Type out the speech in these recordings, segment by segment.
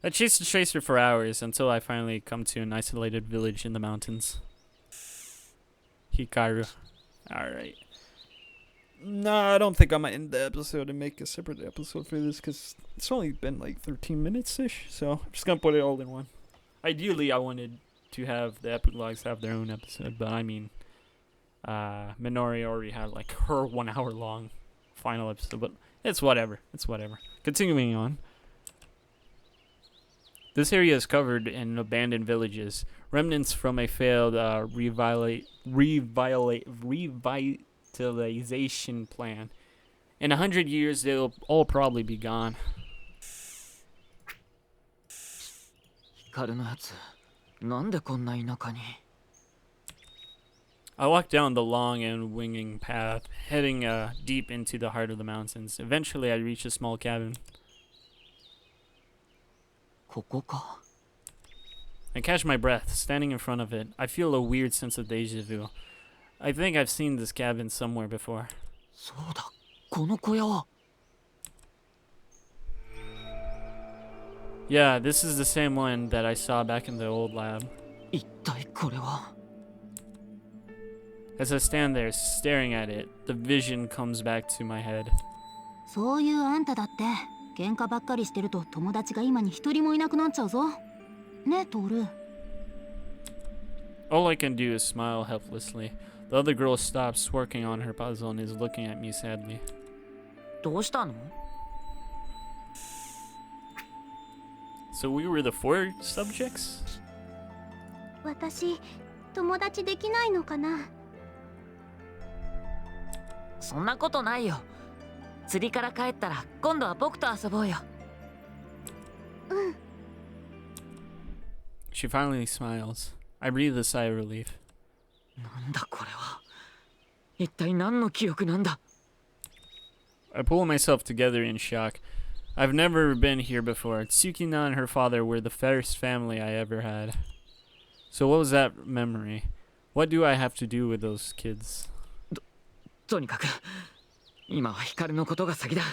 I chased the tracer for hours until I finally come to an isolated village in the mountains. Hikaru. Alright. No, I don't think I'm gonna end the episode and make a separate episode for this because it's only been like 13 minutes-ish, so I'm just gonna put it all in one. Ideally, I wanted to have the epilogues have their own episode, but I mean, Minori already had like her 1 hour long final episode, but it's whatever. It's whatever. Continuing on. This area is covered in abandoned villages, remnants from a failed revitalization plan. In 100 years, they'll all probably be gone. 光のやつ、なんでこんな田舎に I walked down the long and winding path, heading deep into the heart of the mountains. Eventually, I reached a small cabin. ここか I catch my breath, standing in front of it. I feel a weird sense of deja vu. I think I've seen this cabin somewhere before. そうだ、この小屋は Yeah, this is the same one that I saw back in the old lab. 一体これは As I stand there, staring at it, the vision comes back to my head. そういうあんただって喧嘩ばっかりしてると友達が今に一人もいなくなっちゃうぞねえトール All I can do is smile helplessly. The other girl stops working on her puzzle and is looking at me sadly. どうしたの So we were the 4 subjects? 私友達できないのかなそんなことないよ釣りから帰ったら今度は僕と遊ぼうよ She finally smiles. I breathe a sigh of relief. なんだこれは一体何の記憶なんだ I pull myself together in shock. I've never been here before. Tsukina and her father were the first family I ever had. So what was that memory? What do I have to do with those kids? とにかく今は光のことが先だ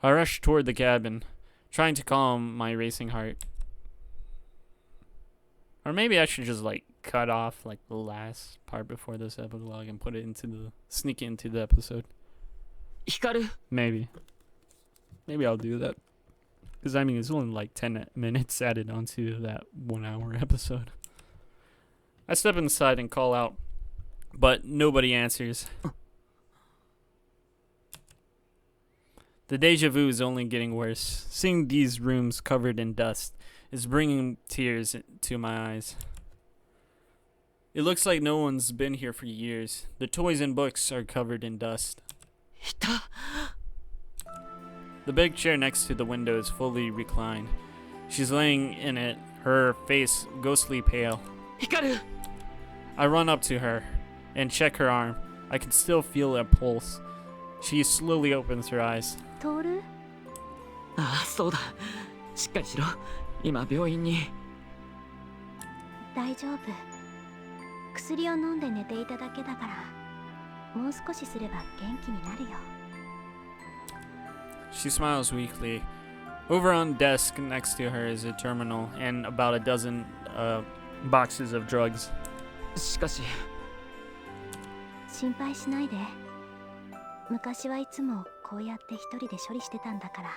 I rush toward the cabin, trying to calm my racing heart. Or maybe I should just like cut off like the last part before this epilogue and put it into the sneak it into the episode. 光 Maybe I'll do that. Because I mean it's only like 10 minutes added onto that 1 hour episode. I step inside and call out, but nobody answers. The deja vu is only getting worse. Seeing these rooms covered in dust is bringing tears to my eyes. It looks like no one's been here for years. The toys and books are covered in dust. いた The big chair next to the window is fully reclined. She's laying in it, her face ghostly pale. 光 I run up to her and check her arm. I can still feel a pulse. She slowly opens her eyes. トールああそうだしっかりしろ今病院に大丈夫薬を飲んで寝ていただけだからもう少しすれば元気になるよ She smiles weakly. Over on desk next to her is a terminal and about a dozen boxes of drugs. しかし心配しないで昔はいつもこうやって一人で処理してたんだから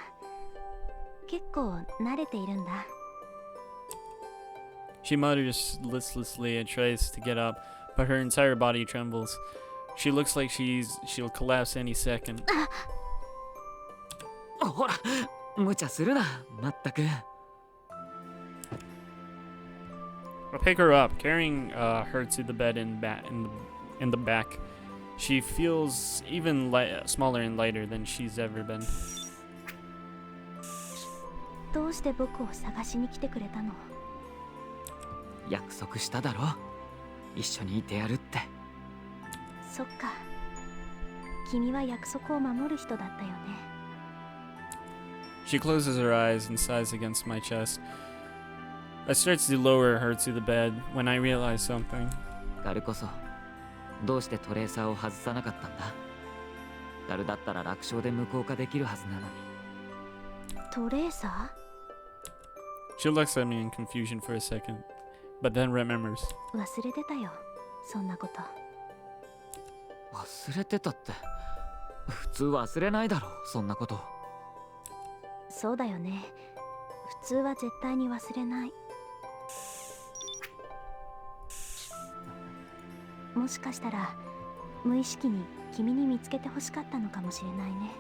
結構慣れているんだ She mutters listlessly and tries to get up, but her entire body trembles. She looks like she'll collapse any second. ほら無茶するなまったく I pick her up, carrying her to the bed in the back. She feels even smaller and lighter than she's ever been. どうして僕を探しに来てくれたの約束しただろ一緒にいてやるってそっか君は約束を守る人だったよね She closes her eyes and sighs against my chest. I start to lower her to the bed when I realize something. ガルこそどうしてトレーサーを外さなかったんだガルだったら楽勝で無効化できるはずなのにトトレーサ She looks at me in confusion for a second, but then remembers. ー忘れてたよ、そんなこと。忘れてたって。普通忘れないだろ、そんなこと。そうだよね。普通は絶対に忘れない。もしかしたら無意識に君に見つけてほしかったのかもしれないね。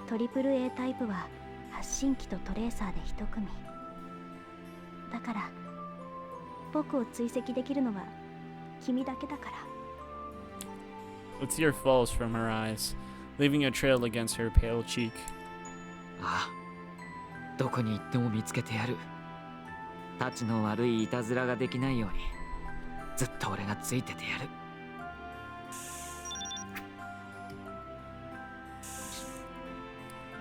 トリプル A タイプは発信機とトレーサーで一組だから、僕を追跡できるのは君だけだから。 A tear falls from her eyes, leaving a trail against her pale cheek. ああ、どこに行っても見つけてやる。たちの悪いいたずらができないようにずっと俺がついててやる。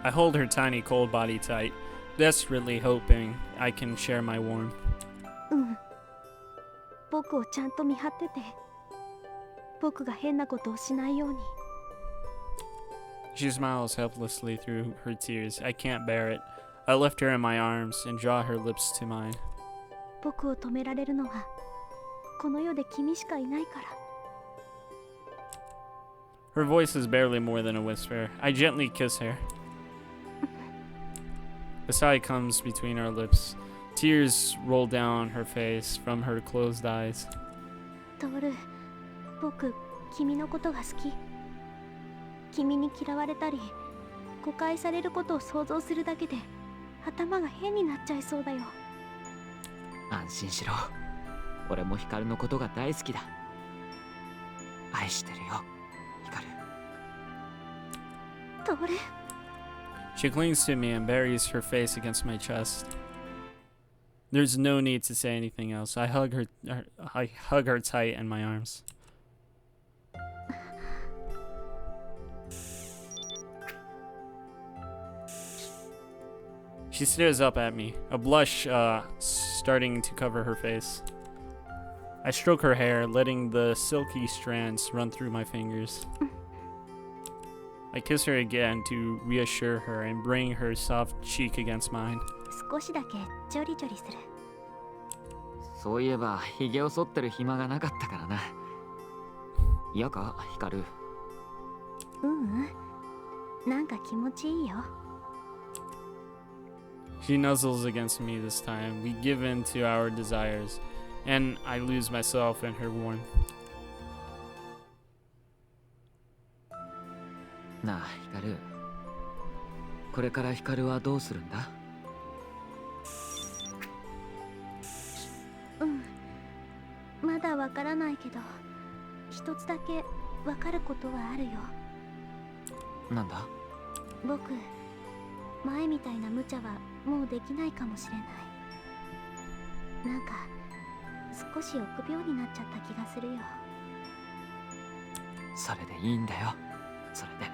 I hold her tiny cold body tight, desperately hoping I can share my warmth. うん、僕をちゃんと見張ってて、僕が変なことをしないように。 She smiles helplessly through her tears. I can't bear it. I lift her in my arms and draw her lips to mine. 僕を止められるのはこの世で君しかいないから。 Her voice is barely more than a whisper. I gently kiss her. A sigh comes between our lips. Tears roll down her face from her closed eyes. トール、僕君のことが好き。君に嫌われたり誤解されることを想像するだけで頭が変になっちゃいそうだよ。安心しろ。俺もヒカルのことが大好きだ。愛してるよ、ヒカル。トール、 She clings to me and buries her face against my chest. There's no need to say anything else. I hug her tight in my arms. She stares up at me, a blush starting to cover her face. I stroke her hair, letting the silky strands run through my fingers. I kiss her again to reassure her and bring her soft cheek against mine. 少しだけジョリジョリする。そういえばヒゲを剃ってる暇がなかったからな。嫌か、ヒカル。ううん、なんか気持ちいいよ。 She nuzzles against me this time. We give in to our desires, and I lose myself in her warmth. なあ、ヒカル。これからヒカルはどうするんだ？うん、まだわからないけど、一つだけわかることはあるよ。なんだ？僕、前みたいな無茶はもうできないかもしれない。なんか少し臆病になっちゃった気がするよ。それでいいんだよ。それで。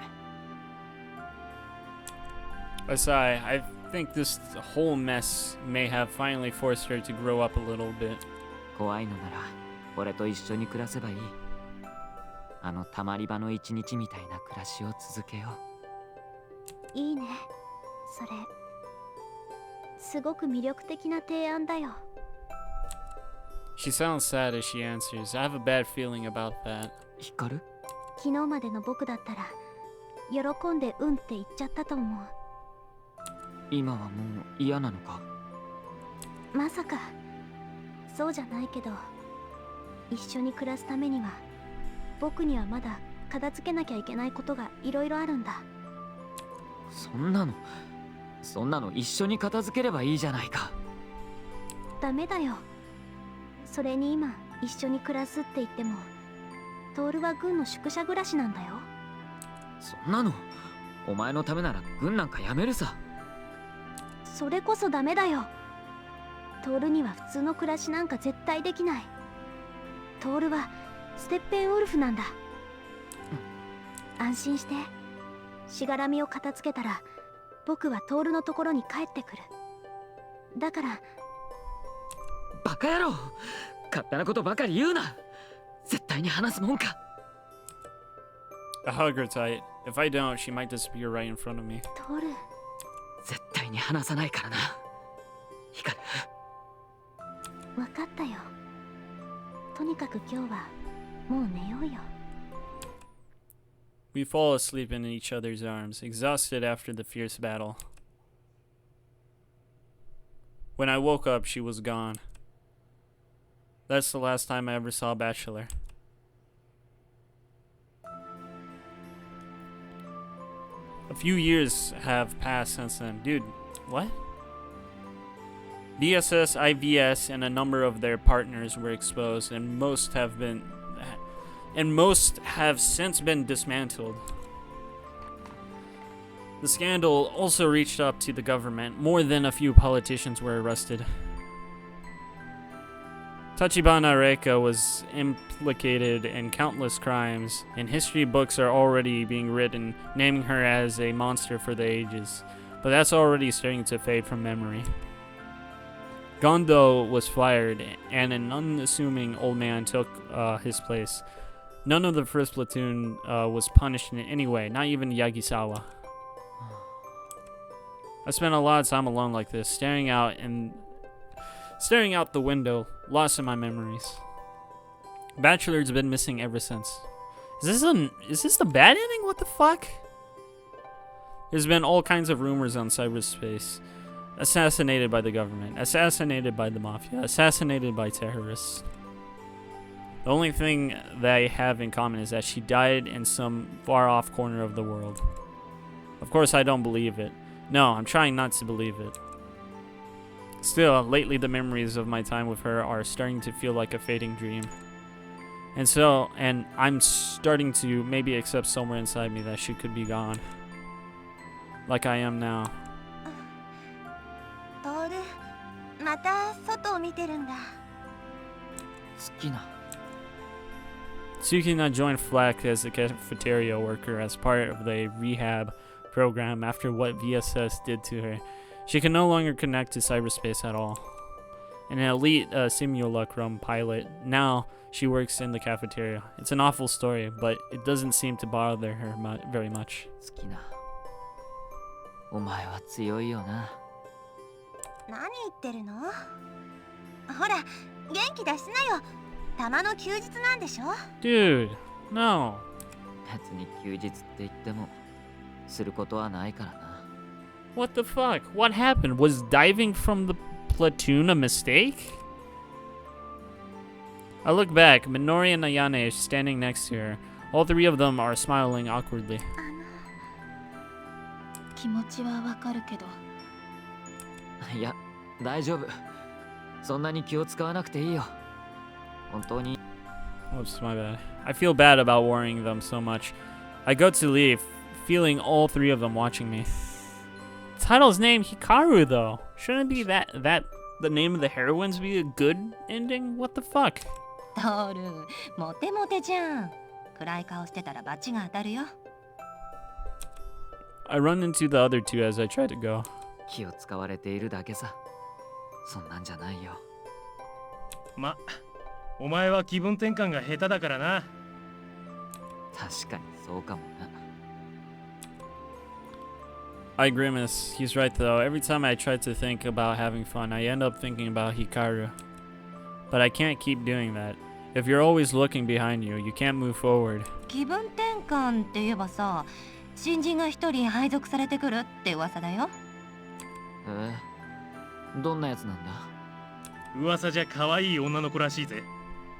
I sigh. I think this whole mess may have finally forced her to grow up a little bit. 怖いのなら俺と一緒に暮らせばいい。あのたまり場の一日みたいな暮らしを続けよう。いいね、それ。すごく魅力的な提案だよ。 She sounds sad as she answers. I have a bad feeling about that. ヒカル？昨日までの僕だったら喜んでうんって言っちゃったと思う。今はもう嫌なのか？まさかそうじゃないけど、一緒に暮らすためには僕にはまだ片付けなきゃいけないことがいろいろあるんだ。そんなの一緒に片付ければいいじゃないか。ダメだよ。それに今一緒に暮らすって言ってもトールは軍の宿舎暮らしなんだよ。そんなのお前のためなら軍なんかやめるさ。それこそダメだよ。トールには普通の暮らしなんか絶対できない。トールはステッペンウルフなんだ。安心して。しがらみを片付けたら僕はトールのところに帰ってくる。だから。バカ野郎、勝手なことばかり言うな。絶対に話すもんか。 I hug her tight. If I don't, she might disappear right in front of me. トール。絶対に話さないからな、ヒカル。分かったよ。とにかく今日はもう寝ようよ。We fall asleep in each other's arms, exhausted after the fierce battle. When I woke up, she was gone. That's the last time I ever saw Bachelor. A few years have passed since then. Dude, what? BSS, IVS, and a number of their partners were exposed, and most have since been dismantled. The scandal also reached up to the government. More than a few politicians were arrested. Tachibana Reika was implicated in countless crimes, and history books are already being written naming her as a monster for the ages. But that's already starting to fade from memory. Gondo was fired, and an unassuming old man took his place. None of the first platoon was punished in any way, not even Yagisawa. I spent a lot of time alone like this, staring out the window, lost in my memories. Bachelor's been missing ever since. Is this the bad ending? What the fuck? There's been all kinds of rumors on cyberspace. Assassinated by the government, assassinated by the mafia, assassinated by terrorists. The only thing they have in common is that she died in some far-off corner of the world. Of course, I don't believe it. No, I'm trying not to believe it. Still, lately the memories of my time with her are starting to feel like a fading dream. And I'm starting to maybe accept somewhere inside me that she could be gone. Like I am now. トール、また外を見てるんだ。Tsukina. Tsukina joined FLAC as a cafeteria worker as part of the rehab program after what VSS did to her. She can no longer connect to cyberspace at all. An elite simulacrum pilot, now she works in the cafeteria. It's an awful story, but it doesn't seem to bother her very much. Tsukina. お前は強いよな。何言ってるの？ほら、元気出しなよ。たまの休日なんでしょ？ Dude, no. 別に休日って言ってもすることはないからな。What the fuck? What happened? Was diving from the platoon a mistake? I look back. Minori and Ayane are standing next to her. All three of them are smiling awkwardly. 気持ちはわかるけど。いや、大丈夫。そんなに気を使わなくていいよ。本当に。Oops, my bad. I feel bad about worrying them so much. I go to leave, feeling all three of them watching me. Title's name Hikaru though. Shouldn't it be that the name of the heroines be a good ending? What the fuck? トール、モテモテじゃん。暗い顔してたらバチが当たるよ。I run into the other two as I try to go. 気を使われているだけさ。そんなんじゃないよ。お前は気分転換が下手だからな。確かにそうかもな。I grimace. He's right though. Every time I try to think about having fun, I end up thinking about Hikaru. But I can't keep doing that. If you're always looking behind you, you can't move forward. 気分転換って言えばさ、新人が一人配属されてくるって噂だよ。どんなやつなんだ？噂じゃ可愛い女の子らしいぜ。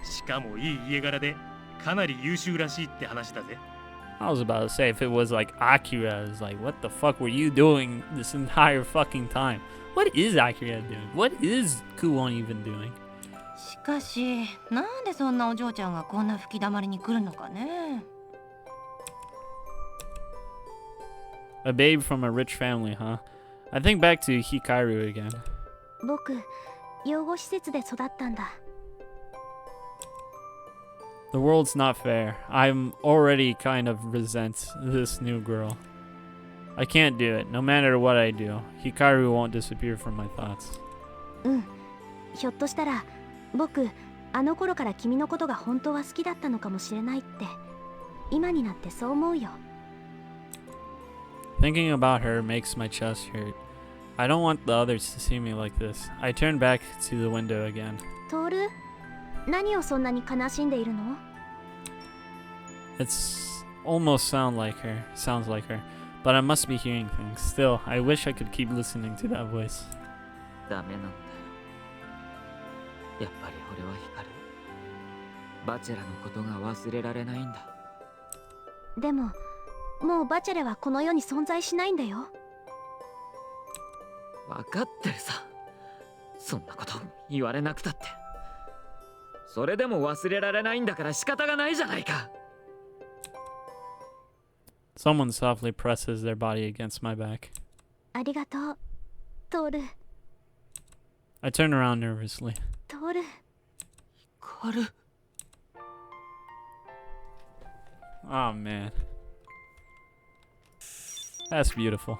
しかもいい家柄でかなり優秀らしいって話だぜ。I was about to say, if it was like Akira, it's like, what the fuck were you doing this entire fucking time? What is Akira doing? What is Kuon even doing? しかし、なんでそんなお嬢ちゃんがこんな吹き溜まりに来るのかね。A babe from a rich family, huh? I think back to Hikaru again. 僕、養護施設で育ったんだ。The world's not fair. I'm already kind of resent this new girl. I can't do it. No matter what I do, Hikaru won't disappear from my thoughts. うん。ひょっとしたら、僕、あの頃から君のことが本当は好きだったのかもしれないって、今になってそう思うよ。Thinking about her makes my chest hurt. I don't want the others to see me like this. I turn back to the window again. トール、何をそんなに悲しんでいるの？ It's almost sounds like her, but I must be hearing things. Still, I wish I could keep listening to that voice. ダメなんだよ。やっぱり俺は光る。バチェラのことが忘れられないんだ。でも、もうバチェレはこの世に存在しないんだよ。分かってるさ。そんなこと言われなくたって。それでも忘れられないんだから仕方がないじゃないか。Someone softly presses their body against my back. ありがとう、トール。I turn around nervously. トール。光る。Oh man. That's beautiful.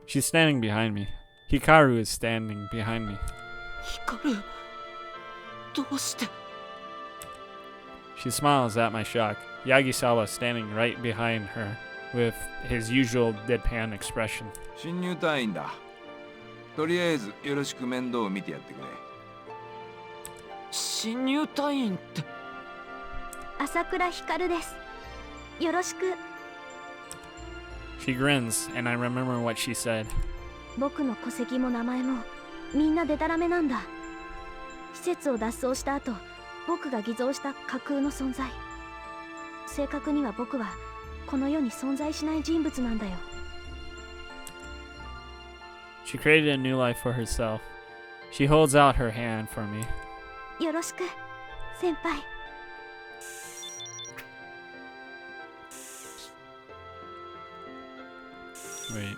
She's standing behind me. Hikaru is standing behind me. 光る。どうして？ She smiles at my shock. Yagisawa standing right behind her with his usual deadpan expression. 新入隊員だ。とりあえずよろしく面倒を見てやってくれ。新入隊員って。朝倉光です。よろしく。She grins, and I remember what she said. 僕の戸籍も名前もみんなデタラメなんだ。施設を脱走した後、僕が偽造した架空の存在。正確には僕はこの世に存在しない人物なんだよ。She created a new life for herself. She holds out her hand for me. よろしく、先輩。Wait.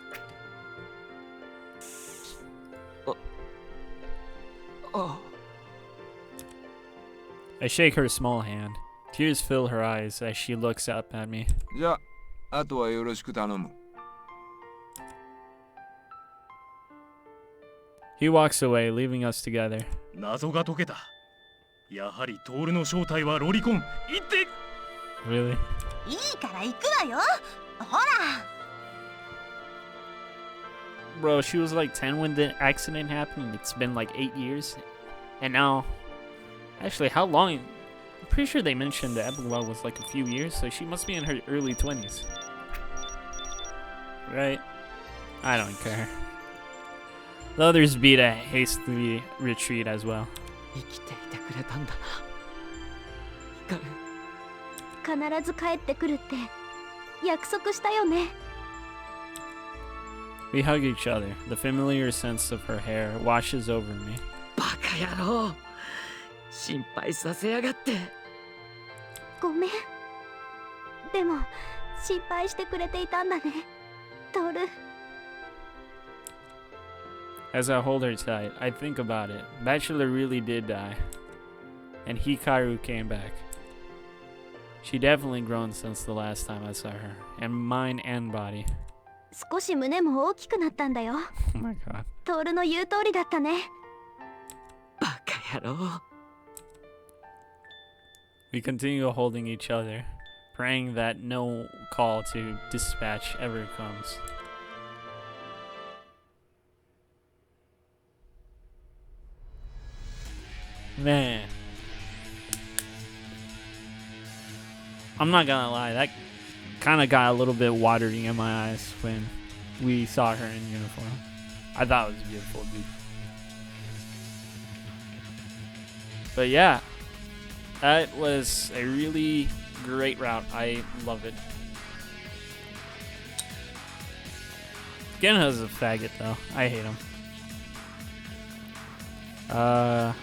あ。 I shake her small hand. Tears fill her eyes as she looks up at me. じゃあ、あとはよろしく頼む。He walks away, leaving us together. 謎が解けた。やはりトールの正体はロリコン。行って。 Really? いいから行くわよ。ほら。 Bro, she was like 10 when the accident happened. It's been like 8 years. And now... Actually, how long? I'm pretty sure they mentioned the epilogue was like a few years, so she must be in her early 20s. Right? I don't care. The others beat a hasty retreat as well. 生きていてくれたんだな。光る。必ず帰ってくるって約束したよね。We hug each other. The familiar sense of her hair washes over me. バカ野郎。心配させやがって。ごめん。でも心配してくれていたんだね、トール。As I hold her tight, I think about it. Bachelor really did die. And Hikaru came back. She definitely grown since the last time I saw her. And mind and body. 少し胸も大きくなったんだよ。Oh my god. トールの言う通りだったね。バカ野郎。We continue holding each other, praying that no call to dispatch ever comes. Man. I'm not gonna lie, that kind of got a little bit watery in my eyes when we saw her in uniform. I thought it was beautiful, dude. But yeah, that was a really great route. I love it. Genha's a faggot, though. I hate him. I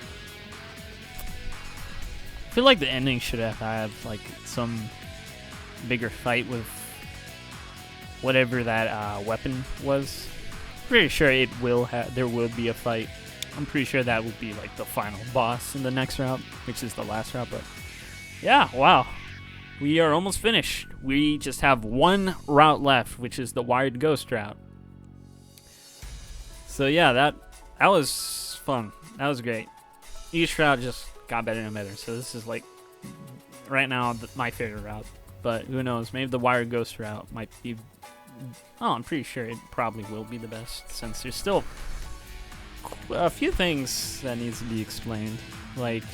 feel like the ending should have had like some bigger fight with whatever that weapon was. Pretty sure it will there will be a fight. I'm pretty sure that will be like the final boss in the next route, which is the last route. But yeah, wow, we are almost finished. We just have one route left, which is the Wired Ghost route. So yeah, that was fun. That was great. Each route just got better and better. So this is like right now my favorite route. But who knows? Maybe the Wired Ghost route might be I'm pretty sure it probably will be the best, since there's still a few things that needs to be explained. Like,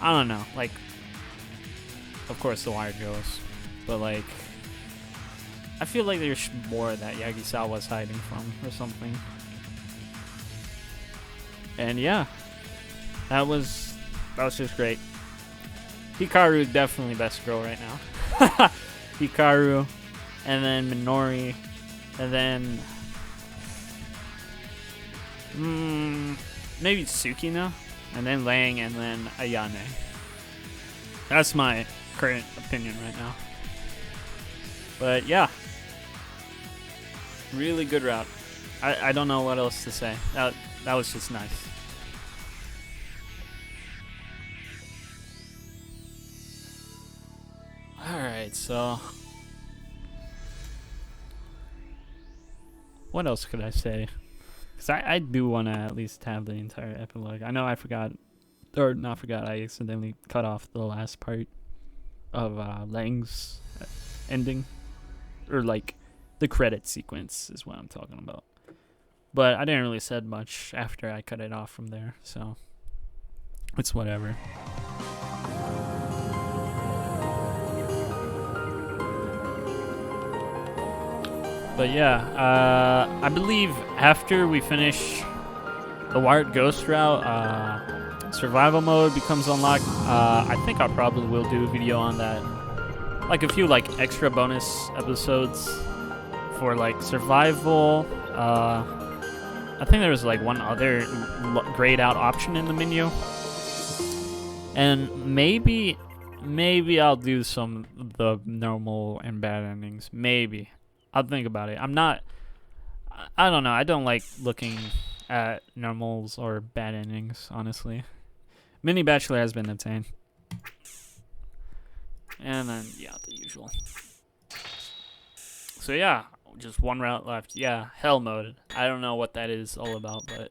I don't know, like, of course the wire goes, but like, I feel like there's more that Yagisawa's hiding from or something. And yeah, that was just great. Hikaru is definitely best girl right now. Hikaru, and then Minori, and then maybe Tsukino, and then Lang, and then Ayane. That's my current opinion right now. But yeah, really good route. I don't know what else to say. That was just nice. Alright, so what else could I say? Because I do want to at least have the entire epilogue. I know I forgot, or not forgot, I accidentally cut off the last part of Lang's ending. Or like the credit sequence is what I'm talking about. But I didn't really said much after I cut it off from there, so it's whatever. But yeah, I believe after we finish the Wired Ghost route, survival mode becomes unlocked. I think I probably will do a video on that. Like a few like extra bonus episodes for like survival. I think there was like one other grayed out option in the menu. And maybe I'll do some of the normal and bad endings. Maybe. I'll think about it. I don't know. I don't like looking at normals or bad endings, honestly. Mini Bachelor has been obtained. And then, yeah, the usual. So yeah, just one route left. Yeah, hell mode. I don't know what that is all about, but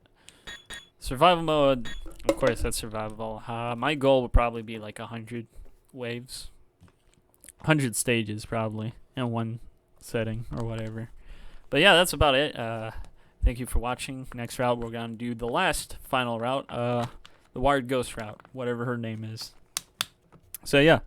survival mode, of course, that's survival. My goal would probably be like 100 waves. 100 stages, probably, in one setting or whatever. But yeah, that's about it. Thank you for watching. Next route, we're going to do the last final route, the Wired Ghost route, whatever her name is. So yeah.